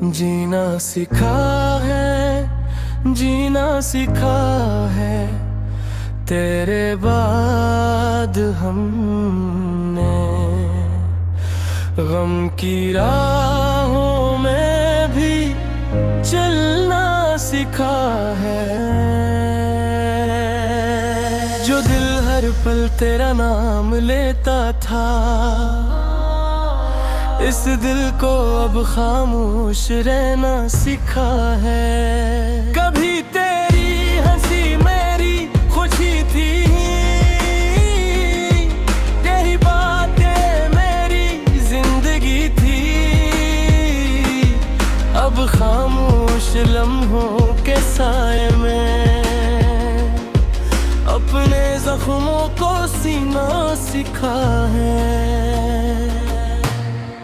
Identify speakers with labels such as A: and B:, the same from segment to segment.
A: जीना सिखा है, जीना सिखा है तेरे बाद हमने। गम की राहों में भी चलना सिखा है। जो दिल हर पल तेरा नाम लेता था, इस दिल को अब खामोश रहना सिखा है। कभी तेरी हंसी मेरी खुशी थी, यही बातें मेरी जिंदगी थी। अब खामोश लम्हों के साए में अपने जख्मों को सीना सिखा है।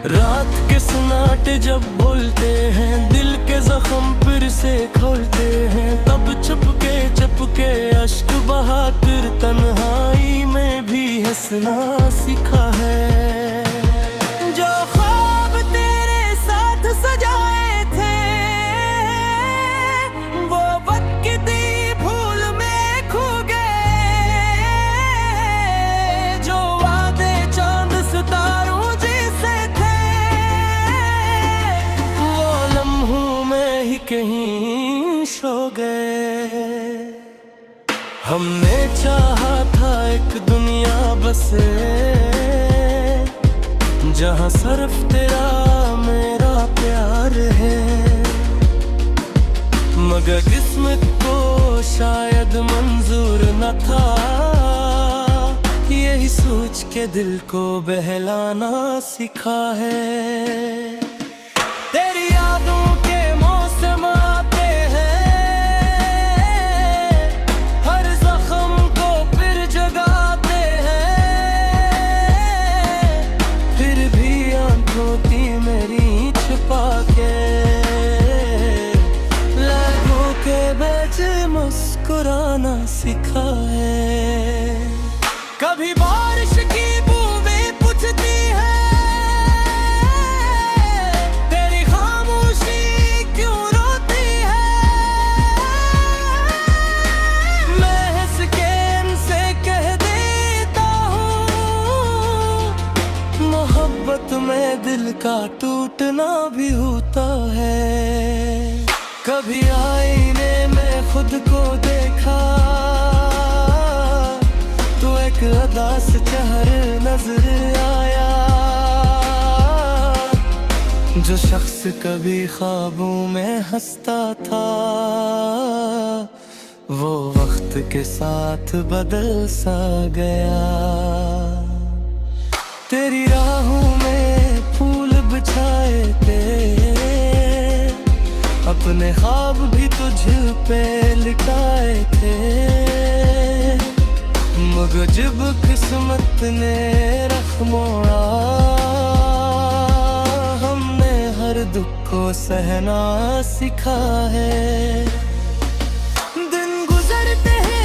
A: रात के सन्नाटे जब बोलते हैं, दिल के जख्म फिर से खोलते हैं, तब चुपके अश्क बहाकर तन्हाई में भी हंसना सिखा है। जो ख्वाब तेरे साथ सजाए थे, वो वक्त की भूल में खो गए। जो वादे चांद सितारों कहीं सो गए। हमने चाहा था एक दुनिया बसे, जहां सिर्फ तेरा मेरा प्यार है। मगर किस्मत को शायद मंजूर न था, यही सोच के दिल को बहलाना सिखा है। तेरी यादों आते हैं, हर जख्म को फिर जगाते हैं। फिर भी आंखों की मेरी छुपा के लाखों के बीच मुस्कुराना सिखा है। कभी बारिश की बूंदें पूछती है, में दिल का टूटना भी होता है। कभी आईने में खुद को देखा, तो एक उदास चेहरा नजर आया। जो शख्स कभी ख्वाबों में हंसता था, वो वक्त के साथ बदल सा गया। तेरी राहों में फूल बिछाए थे, अपने ख्वाब भी तुझ पे लिटाए थे। मगर जब किस्मत ने रख मोड़ा, हमने हर दुख को सहना सिखा है। दिन गुजरते हैं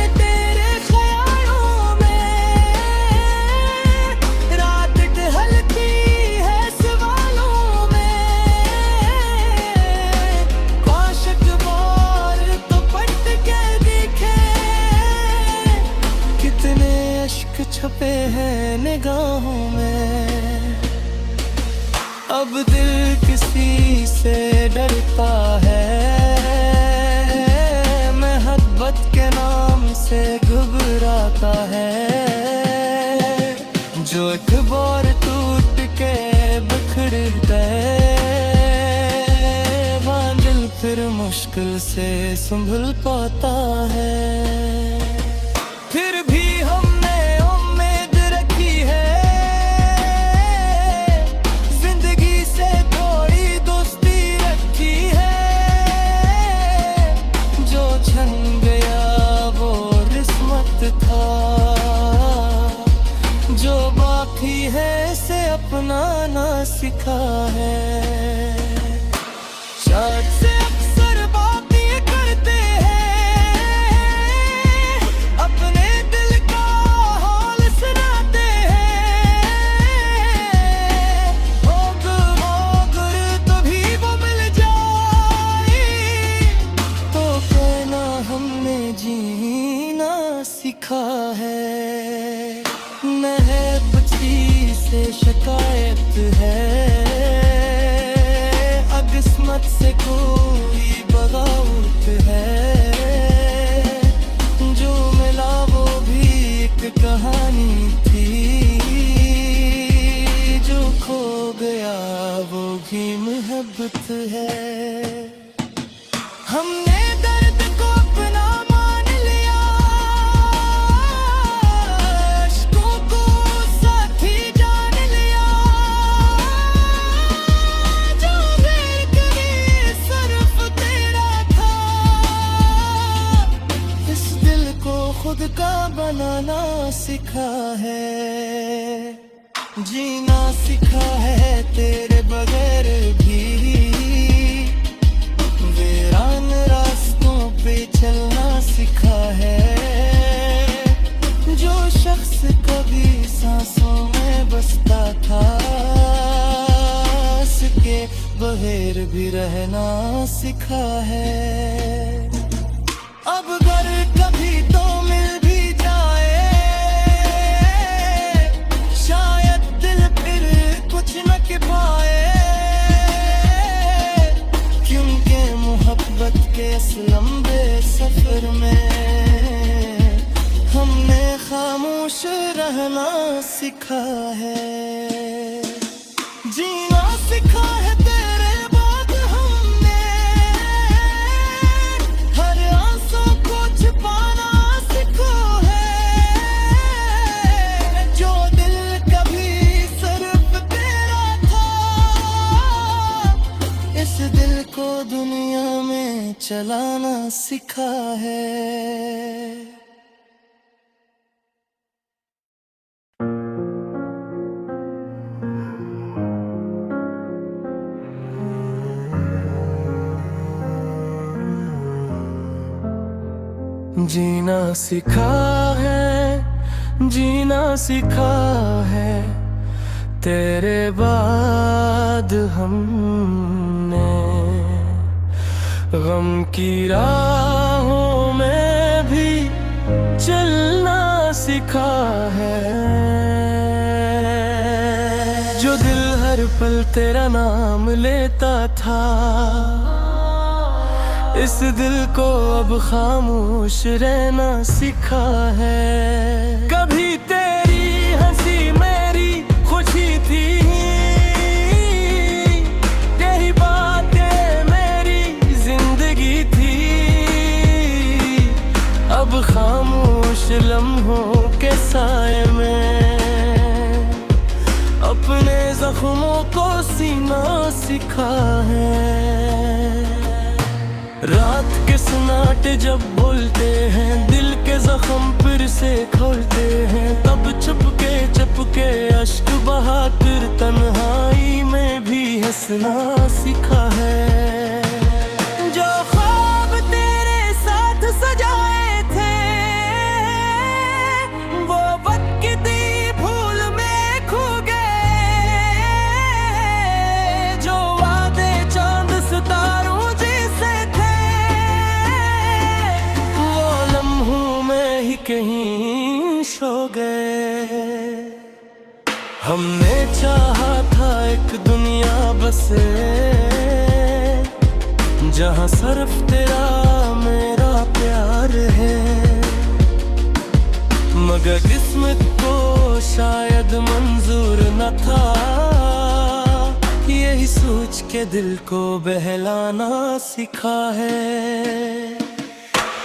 A: छुपे हैं निगाहों में। अब दिल किसी से डरता है, मोहब्बत के नाम से घबराता है। जो एक बार टूट के बिखर गए, वहाँ दिल फिर मुश्किल से संभल पाता है। फिर भी जो बाकी है से अपनाना सिखा है। शायद से अक्सर बातें करते हैं, अपने दिल का हाल सुनाते हैं। मगर तभी वो मिल जाए सीखा है। महबती से शिकायत है, अकिस्मत से कोई बगावत है। जो मिला वो भी एक कहानी थी, जो खो गया वो भी मोहब्बत है। हमने दर्द को अपना मान लिया, अश्कों को साथी जान लिया। जो गैर कभी सिर्फ तेरा था, इस दिल को खुद का बनाना सीखा है। जीना सीखा है तेरे बगैर भी, वीरान रास्तों पे चलना सीखा है। जो शख्स कभी सांसों में बसता था, उसके बगैर भी रहना सीखा है। अब अगर कभी तो मिल भी जाए, शायद दिल फिर कुछ न कह पाए। क्योंकि मोहब्बत के इस लंबे सफर में हमने खामोश रहना सीखा है। जीना सीखा है तेरे बाद हमने, हर आंसू को छिपाना सीखा है। जो दिल कभी सिर्फ तेरा था, इस दिल को दुनिया में चलाना सीखा है। जीना सीखा है, जीना सीखा है तेरे बाद हमने। गम की राहों में भी चलना सीखा है। जो दिल हर पल तेरा नाम लेता था, इस दिल को अब खामोश रहना सीखा है। कभी तेरी हंसी मेरी खुशी थी, तेरी बातें मेरी जिंदगी थी। अब खामोश लम्हों के साए में अपने जख्मों को सीना सीखा है। रात के सन्नाटे जब बोलते हैं, दिल के जख्म फिर से खोलते हैं। तब चुपके अश्क बहाकर तन्हाई में भी हंसना सीखा है। जो ख्वाब तेरे साथ सजाए थे, वो वक्त की भूल में खो गए। जो वादे चांद सितारों कहीं सो गए। हमने चाहा था एक दुनिया बसे, जहां सिर्फ तेरा मेरा प्यार है। मगर किस्मत को शायद मंजूर न था, यही सोच के दिल को बहलाना सीखा है।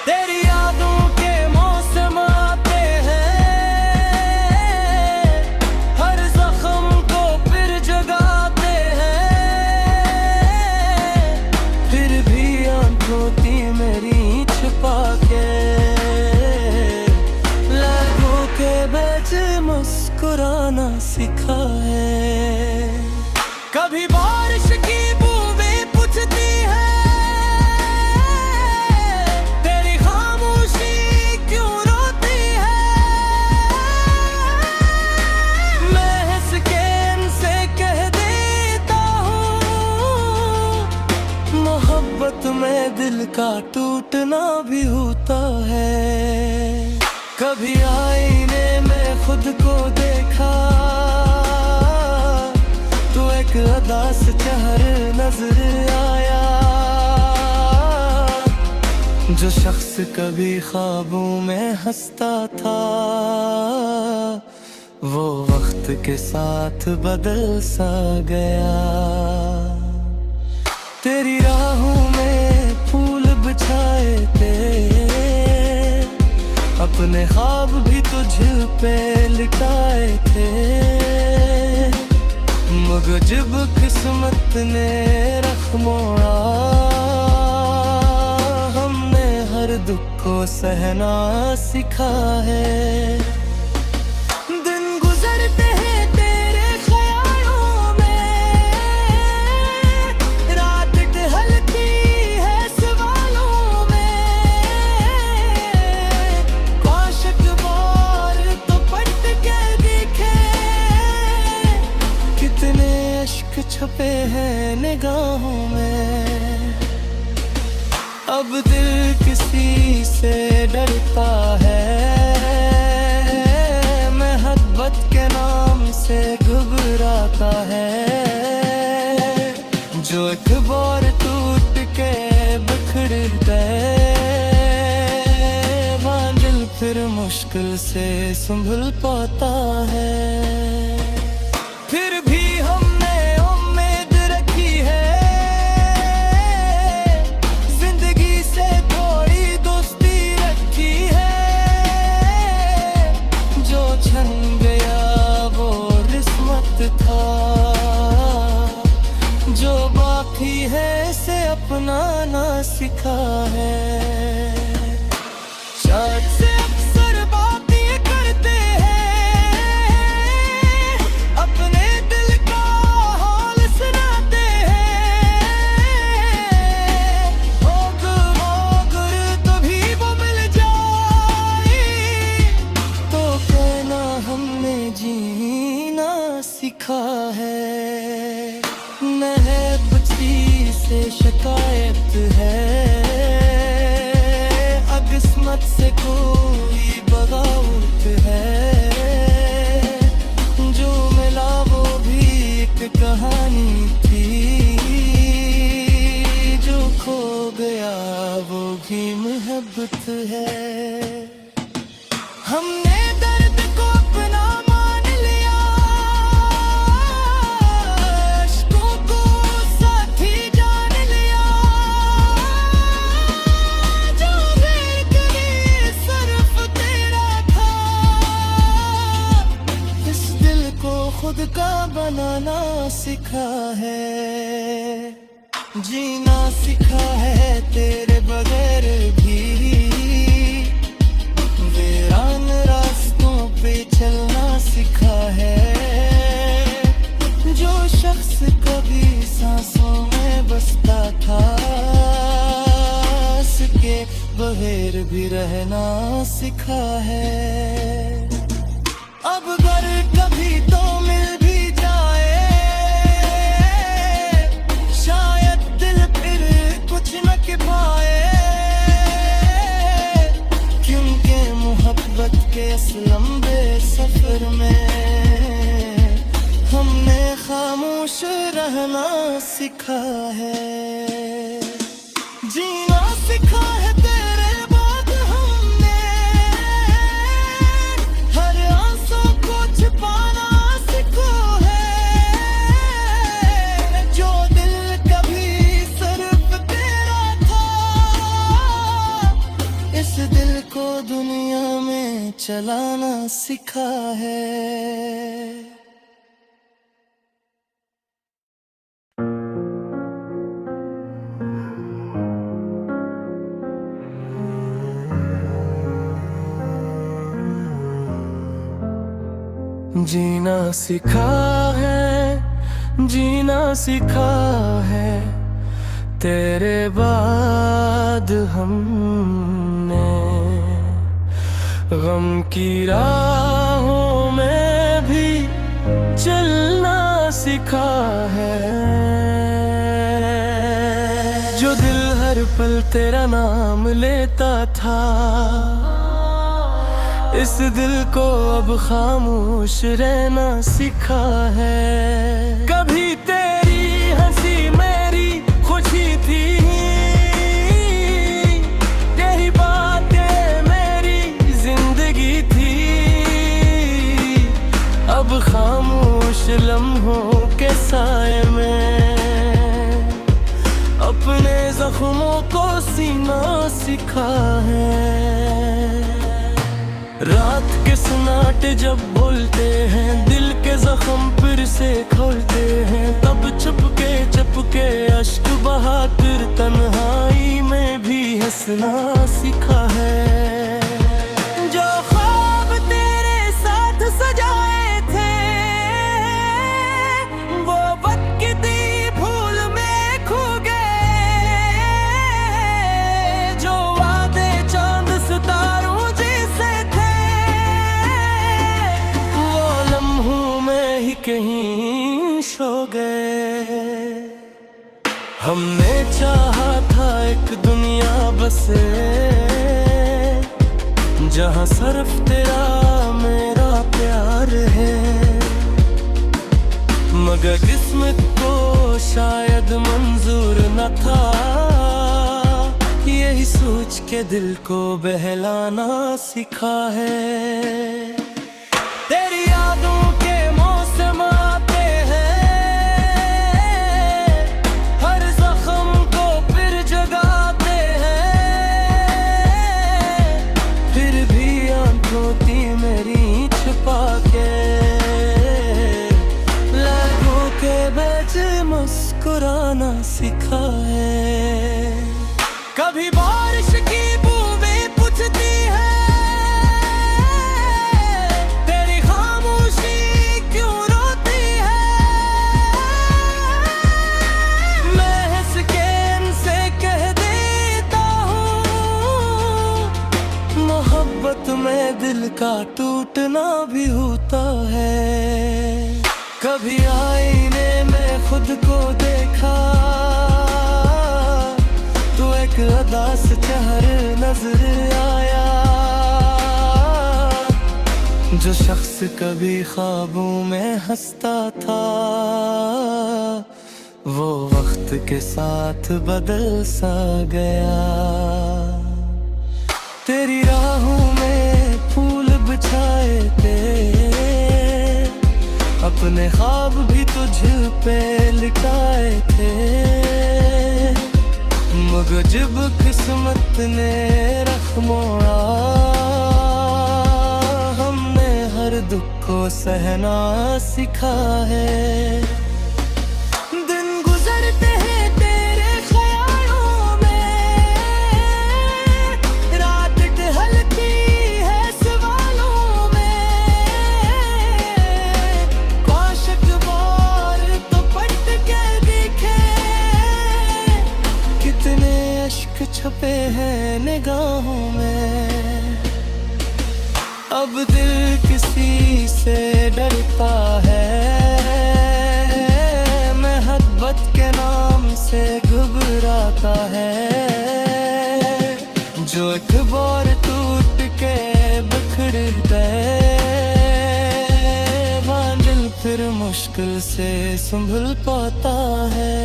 A: तेरी यादों के मौसम आते हैं, हर जख्म को फिर जगाते हैं। फिर भी आंखों थी मेरी छुपा के, लाखों के बीच मुस्कुराना सीखा है। कभी बारिश की बूंदें पूछती है, तेरी खामोशी क्यों रोती है। मैं हंस के इनसे कह देता हूँ, मोहब्बत में दिल का टूटना भी होता है। कभी आईने में खुद को देखा तो एक उदास चेहरे नजर आया। जो शख्स कभी ख्वाबों में हंसता था वो वक्त के साथ बदल सा गया। तेरी राहों में फूल बिछाए थे, अपने ख्वाब भी तुझ पे लिटाए थे, मगर जब किस्मत ने रख मोड़ा हमने हर दुख को सहना सीखा है। दिन गुजरते हैं तेरे ख्यालों में, रात ढलती है सवालों में, काश बार तो पलट के दिखे कितने इश्क छुपे हैं निगाहों में। अब दिल किसी से डरता है, मोहब्बत के नाम से घबराता है। जो एक बार टूट के बिखर गए वहाँ दिल फिर मुश्किल से संभल पाता है। फिर भी हमने उम्मीद रखी है, जिंदगी से थोड़ी दोस्ती रखी है। जो छन गया वो किस्मत था, जो बाकी है इसे अपनाना सीखा है। शायद से अक्सर बातें करते हैं, अपने दिल का हाल सुनाते हैं। अगर तभी वो मिल जाए तो कहना हमने जीना सीखा है। महबूबी से शिकायत है, किस्मत से कोई बगावत है। जो मिला वो भी एक कहानी थी, जो खो गया वो भी मोहब्बत है। हमने दर्द को अपना मान लिया, अश्कों को साथी जान लिया। जो बेकरी सिर्फ तेरा था, इस दिल को खुद का बनाना सीखा है। जीना सीखा है तेरे बगैर भी, वीरान रास्तों पे चलना सीखा है। जो शख्स कभी सांसों में बसता था, उसके बगैर भी रहना सीखा है। अब अगर कभी तो मिल भी जाए, शायद दिल फिर कुछ न कर पाए, क्योंकि मोहब्बत के इस लंबे सफर में हमने खामोश रहना सीखा है। जीना सीखा है तेरे बाद हमने, हर आंसू को छिपाना सीखा है। जो दिल कभी सिर्फ तेरा था, इस दिल को दुनिया में चलाना सीखा है। जीना सीखा है, जीना सीखा है तेरे बाद हमने। गम की राहों में भी चलना सीखा है। जो दिल हर पल तेरा नाम लेता था, इस दिल को अब खामोश रहना सिखा है। कभी तेरी हंसी मेरी खुशी थी, यही बातें मेरी जिंदगी थी। अब खामोश लम्हों के साए में अपने जख्मों को सीना सिखा है। रात के सन्नाटे जब बोलते हैं, दिल के जख्म फिर से खोलते हैं, तब चुपके अश्क बहाकर तन्हाई में भी हंसना सीखा है। जो ख्वाब तेरे साथ सजाए थे, वो वक्त भूल में खो गए। जो वादे चांद सितारों कहीं सो गए। हमने चाहा था एक दुनिया बसे, जहां सिर्फ तेरा मेरा प्यार है। मगर किस्मत को शायद मंजूर न था, यही सोच के दिल को बहलाना सिखा है। तेरी यादों के मौसम आते हैं, हर जख्म को फिर जगाते हैं। फिर भी आंखों थी मेरी छुपा के, लहरों के बीच मुस्कुराना सिखा है। कभी बारिश की बूंदें पूछती है, में दिल का टूटना भी होता है। कभी आईने में खुद को देखा, तो एक उदास चेहरा नजर आया। जो शख्स कभी ख्वाबों में हंसता था, वो वक्त के साथ बदल सा गया। तेरी राहों में फूल बिछाए थे, अपने ख्वाब भी तुझ पे लिटाए थे। मगर जब किस्मत ने रख मोड़ा, हमने हर दुख को सहना सिखा है। दिन गुजरते हैं तेरे ख्यालों में, रात ढलती है सवालों में। काश एक बार तो पलट के देखे, कितने अश्क छुपे हैं निगाहों में। अब दिल किसी से डरता है, मोहब्बत के नाम से घबराता है। जो एक बार टूट के बिखर गए, वहाँ दिल फिर मुश्किल से संभल पाता है।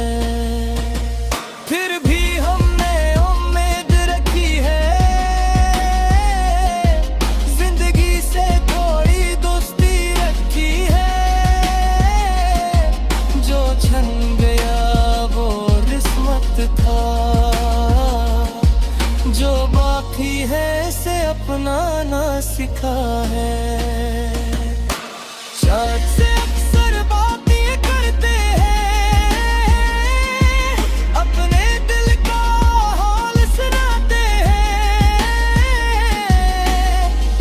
A: फिर भी हमने उम्मीद रखी है, जिंदगी से थोड़ी दोस्ती रखी है। जो छन गया वो किस्मत था, जो बाकी है से अपनाना सिखा है। शायद से अक्सर बातें करते हैं, अपने दिल का हाल सुनाते हैं।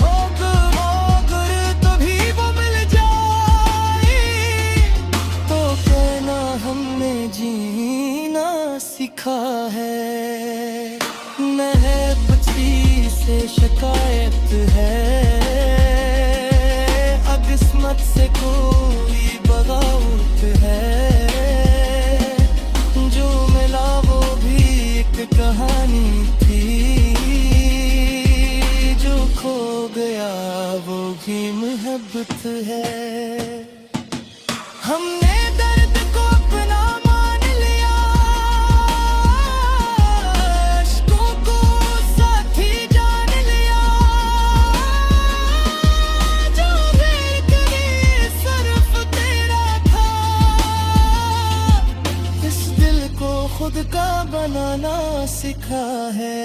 A: अगर तभी वो मिल जाए, तो कहना हमने जीना सिखा है। महबूबी से शिकायत है, किस्मत से कोई बगावत है। जो मिला वो भी एक कहानी थी, जो खो गया वो भी मोहब्बत है। हमने दर्द को अपना मान लिया, अश्कों को साथी जान लिया, जो गैर करे सिर्फ तेरा था, इस दिल को खुद का बनाना सिखा है,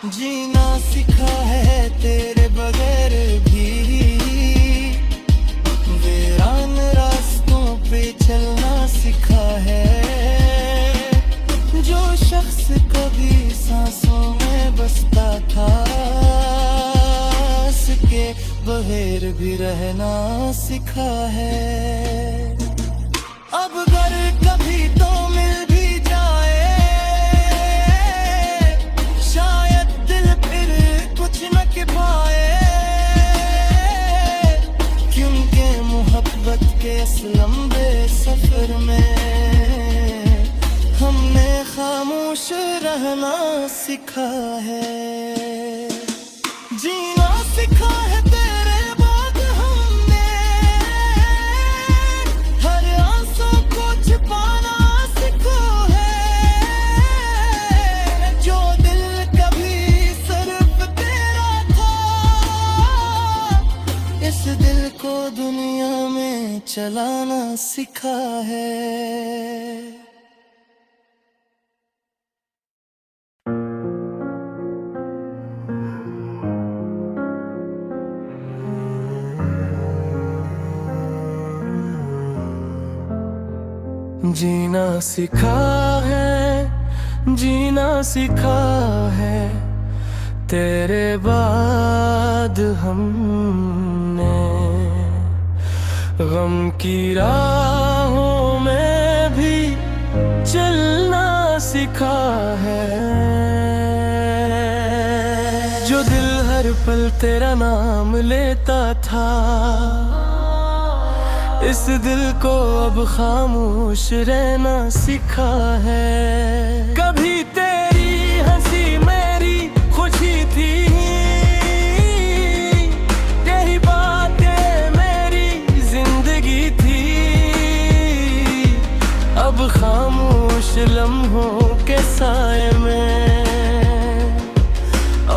A: जीना सिखा है तेरे बगैर भी, वीरान रास्तों पे चलना सिखा है, जो शख्स कभी सांसों में बसता था, उसके बगैर भी रहना सिखा है। अब अगर कभी तो मिल भी जाए, शायद दिल फिर कुछ न कह पाए, क्योंकि मोहब्बत के इस लंबे सफर में हमने खामोश रहना सीखा है, जीना सीखा है तेरे बाद हमने, हर आंसू को छिपाना सीखा है, जो दिल कभी सिर्फ तेरा था, इस दिल को दुनिया में चलाना सीखा है। जीना सीखा है, जीना सीखा है तेरे बाद हमने, गम की राहों में भी चलना सीखा है, जो दिल हर पल तेरा नाम लेता था, इस दिल को अब खामोश रहना सीखा है। कभी तेरी हंसी मेरी खुशी थी, यही बातें मेरी जिंदगी थी, अब खामोश लम्हों के साए में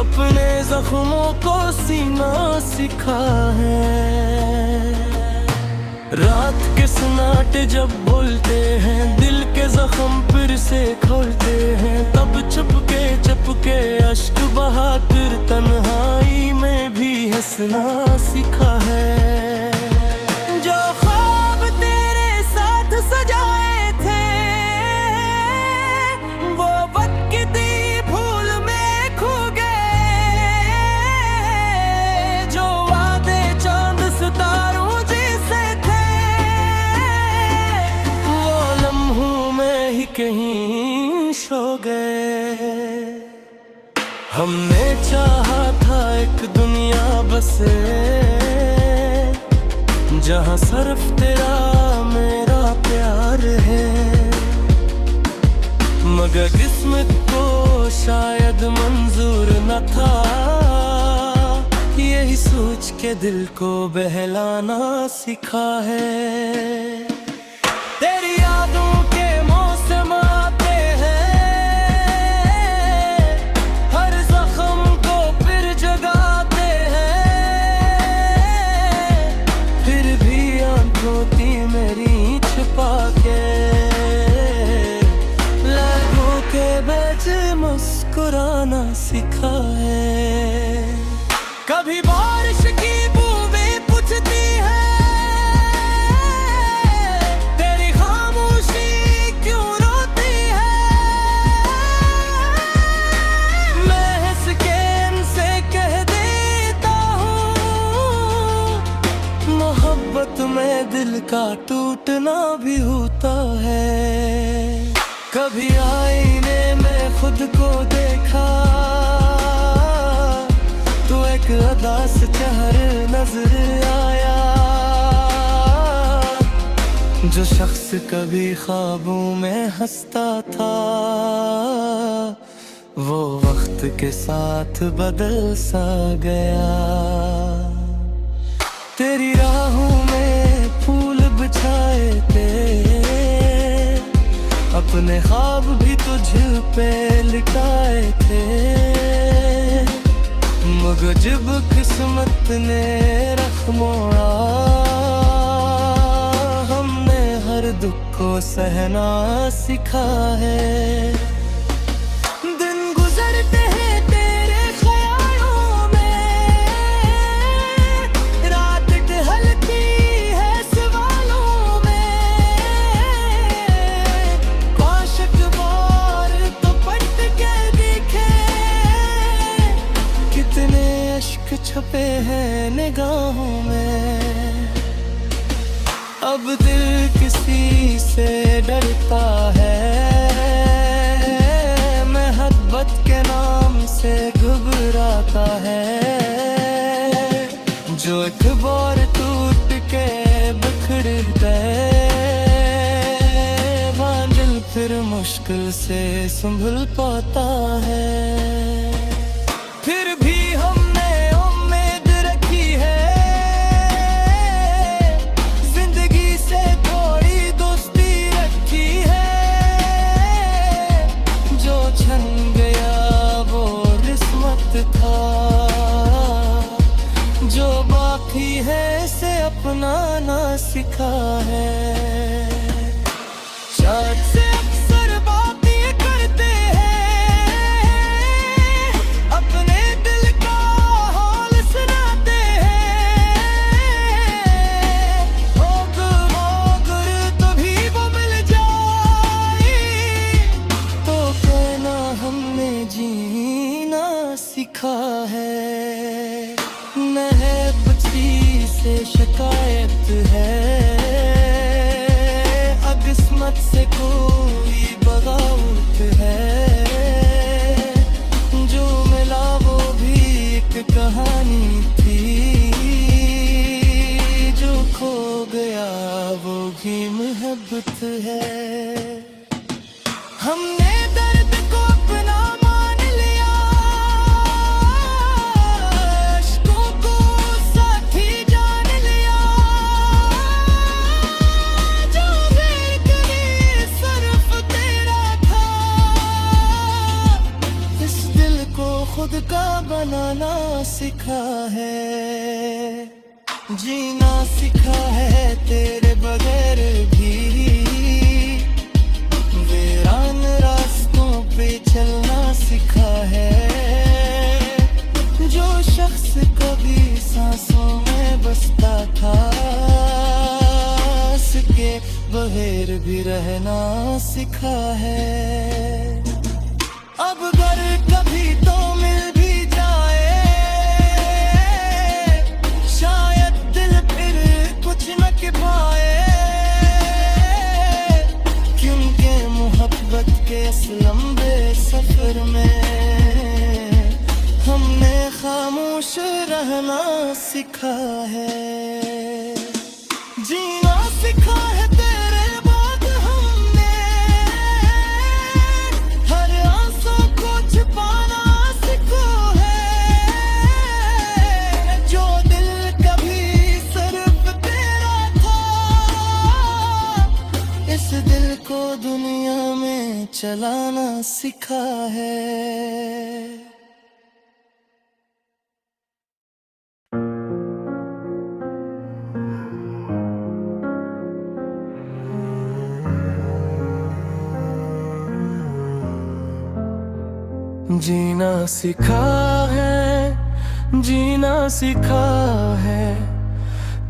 A: अपने जख्मों को सीना सीखा है। रात के सन्नाटे जब बोलते हैं, दिल के जख्म फिर से खोलते हैं, तब चुपके अश्क बहाकर तन्हाई में भी हंसना सीखा है। जो ख्वाब तेरे साथ सजाए थे, वो वक्त की भूल में खो गए, जो वादे चांद सितारों कहीं सो गए। हमने चाहा था एक दुनिया बसे, जहां सिर्फ तेरा मेरा प्यार है, मगर किस्मत को शायद मंजूर न था, यही सोच के दिल को बहलाना सीखा है। तेरी यादों के मौसम आते हैं, हर जख्म को फिर जगाते हैं, फिर भी आंखों थी मेरी छुपा के, लहरों के बीच मुस्कुराना सीखा है। कभी बारिश की बूंदें पूछती है, में दिल का टूटना भी होता है। कभी आईने में खुद को देखा, तो एक उदास चेहरा नजर आया, जो शख्स कभी ख्वाबों में हंसता था, वो वक्त के साथ बदल सा गया। तेरी राहों में फूल बिछाए थे, अपने ख्वाब भी तुझ पे लिटाए थे, मगर जब किस्मत ने रख मोड़ा, हमने हर दुख को सहना सीखा है। दिन गुजरते हैं तेरे ख्यालों में, रात ढलती है सवालों में, काशक बार तो पट के दिखे, कितने अश्क छुपे हैं निगाहों में। अब दिल किसी से डरता है, मोहब्बत के नाम से घबराता है, जो एक बार टूट के बिखर गए, वहाँ दिल फिर मुश्किल से संभल पाता है। फिर भी हमने उम्मीद रखी है, जिंदगी से थोड़ी दोस्ती रखी है, जो छन गया वो किस्मत था, जो बाकी है इसे अपनाना सिखा है। चाँद से अक्सर बातें करते हैं, अपने दिल का हाल सुनाते हैं, मगर तभी वो मिल जाए, तो कहना हमने जीना सीखा है। न है बच्ची से शिकायत है, किस्मत से कोई बगावत है, जो मिला वो भी एक कहानी थी, जो खो गया वो भी मोहब्बत है। हमने दर्द को अपना मान लिया, अश्कों को साथी जान लिया, जो बेकरी सिर्फ तेरा था, इस दिल को खुद का बनाना सिखा है, जीना सिखा है तेरे बगैर भी, वीरान रास्तों पे चलना सिखा है, जो शख्स कभी सांसों में बसता था, उसके बगैर भी रहना सिखा है। अब अगर कभी तो मिल भी जाए, शायद दिल फिर कुछ न कह पाए, क्योंकि मोहब्बत के इस लंबे सफर में हमने खामोश रहना सीखा है, जीना सीखा है तेरे बाद हमने, हर आंसू को छिपाना सीखा है, जो दिल कभी सिर्फ तेरा था, इस दिल को दुनिया में चलाना सीखा है। जीना सिखा है, जीना सिखा है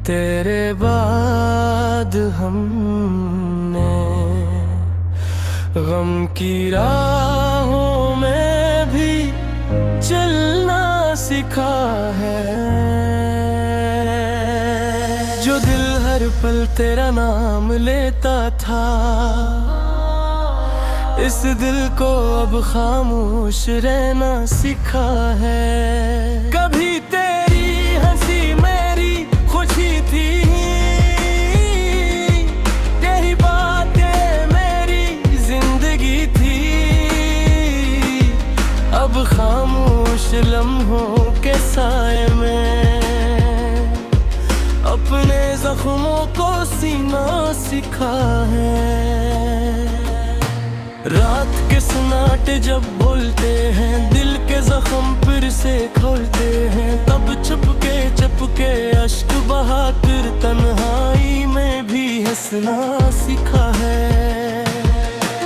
A: तेरे बाद हमने, गम की राहों में भी चलना सिखा है, जो दिल हर पल तेरा नाम लेता था, इस दिल को अब खामोश रहना सिखा है। कभी तेरी हंसी मेरी खुशी थी, तेरी बातें मेरी जिंदगी थी, बादलों के साए में अपने जख्मों को सीना सिखा है। रात के सन्नाटे जब बोलते हैं, दिल के जख्म फिर से खोलते हैं, तब चुपके अश्क बहाकर तन्हाई में भी हंसना सीखा है।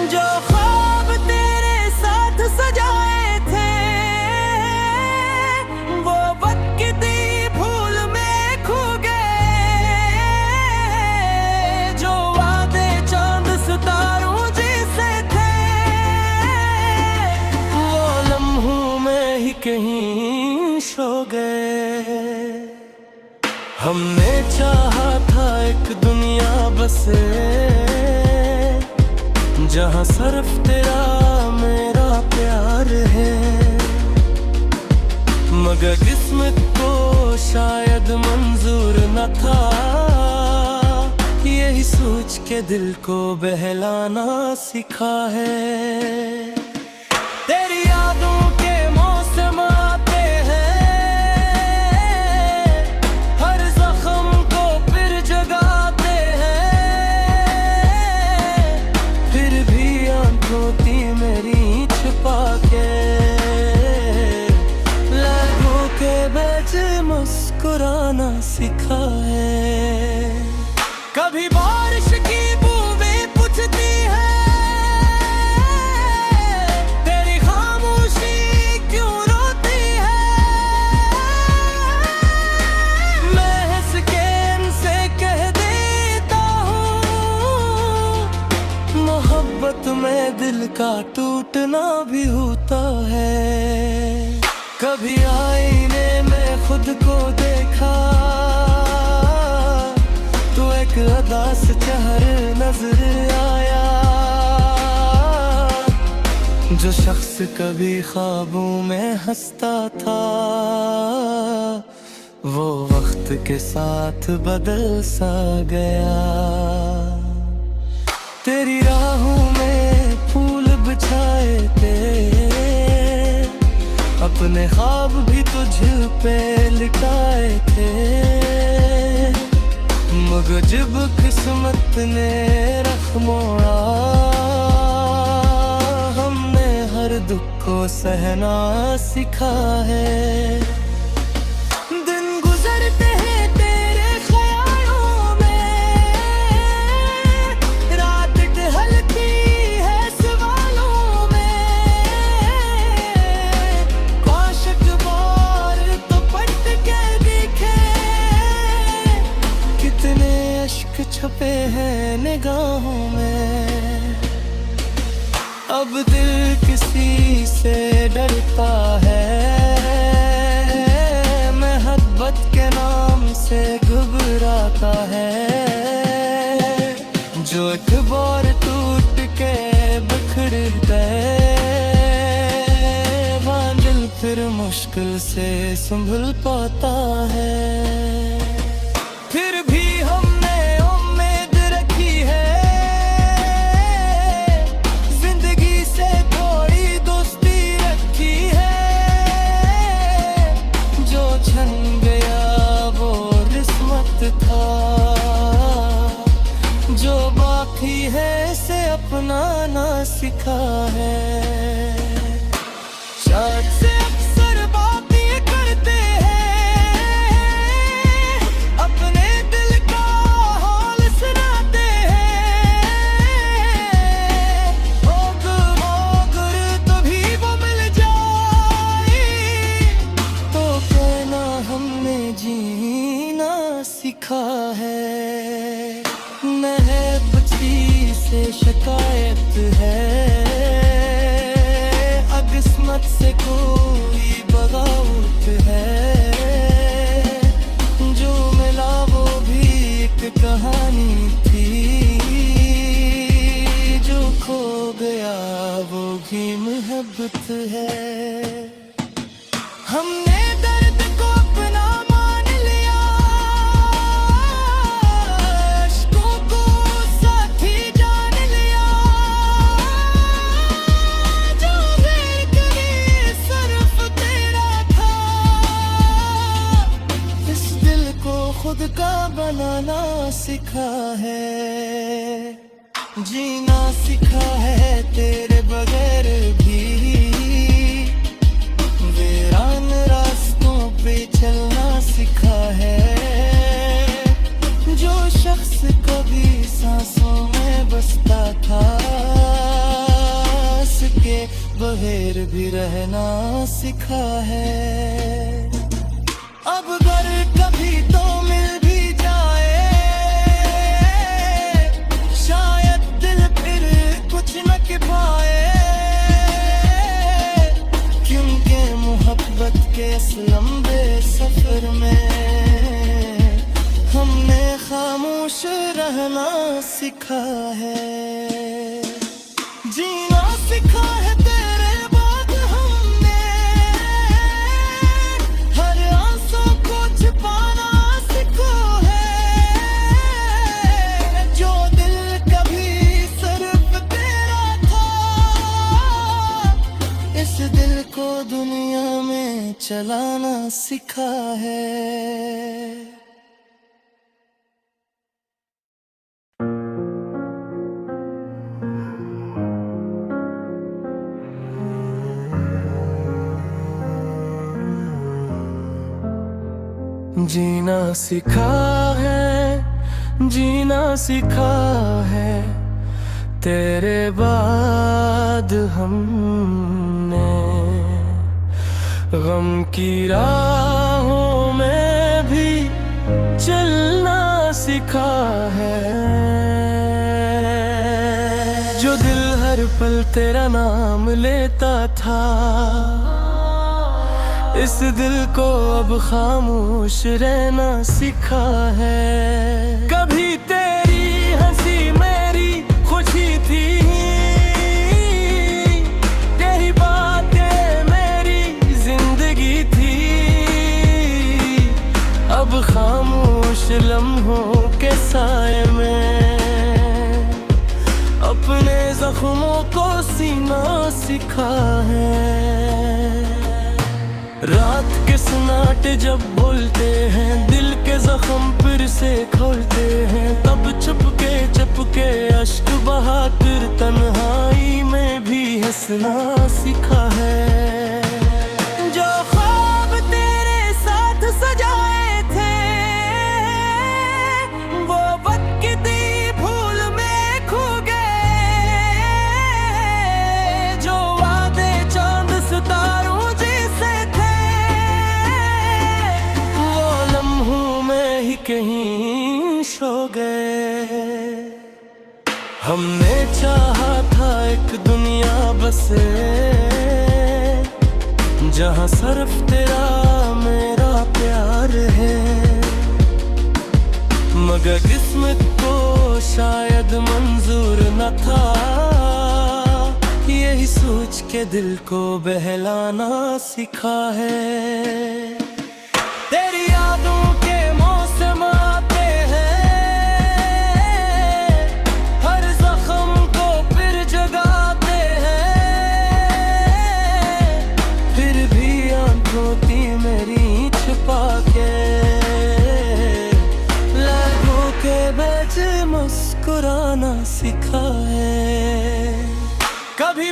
A: जो ख्वाब तेरे साथ सजाए थे वो वक्त की भूल में खो गए, जो वादे चांद सितारों जैसे थे वो लम्हों में ही कहीं सो गए। हमने चाहा था एक दुनिया बसे जहाँ सिर्फ तेरा मेरा प्यार है, मगर किस्मत को शायद मंजूर न था यही सोच के दिल को बहलाना सिखा है। तेरी यादों के मौसम आते हैं, हर जख्म को फिर जगाते हैं, फिर भी आंखों होती मेरी छुपा के लहरों के बीच मुस्कुराना सिखा है। कभी बारिश की बूंदें पूछती है तेरी खामोशी क्यों रोती है, मैं हंस के इनसे कह देता हूँ मोहब्बत में दिल का टूटना भी होता है। कभी आईने में खुद को देखा तो एक उदास चेहरा नजर आया, जो शख्स कभी ख्वाबों में हंसता था वो वक्त के साथ बदल सा गया। तेरी राहों में फूल बिछाए थे, अपने ख्वाब भी तुझ पे लिटाए थे, मगर जब किस्मत ने रख मोड़ा हमने हर दुख को सहना सिखा है। दिन गुजरते हैं तेरे ख्यालों में, रात ढलती है सवालों में, काश एक बार तो पलट के दिखे कितने अश्क छुपे हैं निगाहों में। अब दिल किसी से डरता है, मोहब्बत के नाम से घबराता है, जो एक बार टूट के बिखर गए वहाँ दिल फिर मुश्किल से संभल पाता है। फिर भी हमने उम्मीद रखी है, जिंदगी से थोड़ी दोस्ती रखी है, जो छन गया वो किस्मत था, जो बाकी है से अपनाना सिखा है। शायद से अक्सर बातें करते हैं, अपने दिल का हाल सुनाते हैं, अगर तभी वो मिल जाए तो कहना हमने जीना सिखा है। महबूबी से शिकायत है, किस्मत से कोई बगावत है, जो मिला वो भी एक कहानी थी, जो खो गया वो भी मोहब्बत है। हमने दर्द को अपना मान लिया, अश्कों को साथी जान लिया, जो मेरे करीब सिर्फ तेरा था खुद का बनाना सिखा है, जीना सिखा है तेरे बगैर भी, वीरान रास्तों पे चलना सिखा है। जो शख्स कभी सांसों में बसता था, उसके बगैर भी रहना सिखा है। अब अगर कभी तो मिल भी जाए, शायद दिल फिर कुछ न कर पाए, क्योंकि मोहब्बत के इस लंबे सफर में हमने खामोश रहना सिखा है, जीना सिखा है तेरे बाद हमने, हर आंसू को छिपाना सिखा है। जो दिल कभी सिर्फ तेरा था, इस दिल को दुनिया में चलाना सिखा है। जीना सिखा है, जीना सिखा है तेरे बाद हमने, गम की राहों में भी चलना सिखा है। जो दिल हर पल तेरा नाम लेता था, इस दिल को अब खामोश रहना सिखा है। कभी तेरी हंसी मेरी खुशी थी, तेरी बातें मेरी जिंदगी थी, अब खामोश लम्हों के साए में अपने जख्मों को सीना सिखा है। रात के सन्नाटे जब बोलते हैं, दिल के जख्म फिर से खोलते हैं, तब चुपके अश्क बहाकर तन्हाई में भी हंसना सिखा है। जो ख्वाब तेरे साथ सजाए थे, वो बदकिस्मती भूल में खो गए, जो वादे चांद सितारों कहीं सो गए। हमने चाहा था एक दुनिया बसे, जहां सिर्फ तेरा मेरा प्यार है, मगर किस्मत को शायद मंजूर न था, यही सोच के दिल को बहलाना सिखा है। तेरी यादों के मौसम आते हैं, हर जख्म को फिर जगाते हैं, फिर भी आंखों थी मेरी छुपा के, लहरों के बीच मुस्कुराना सिखा है। कभी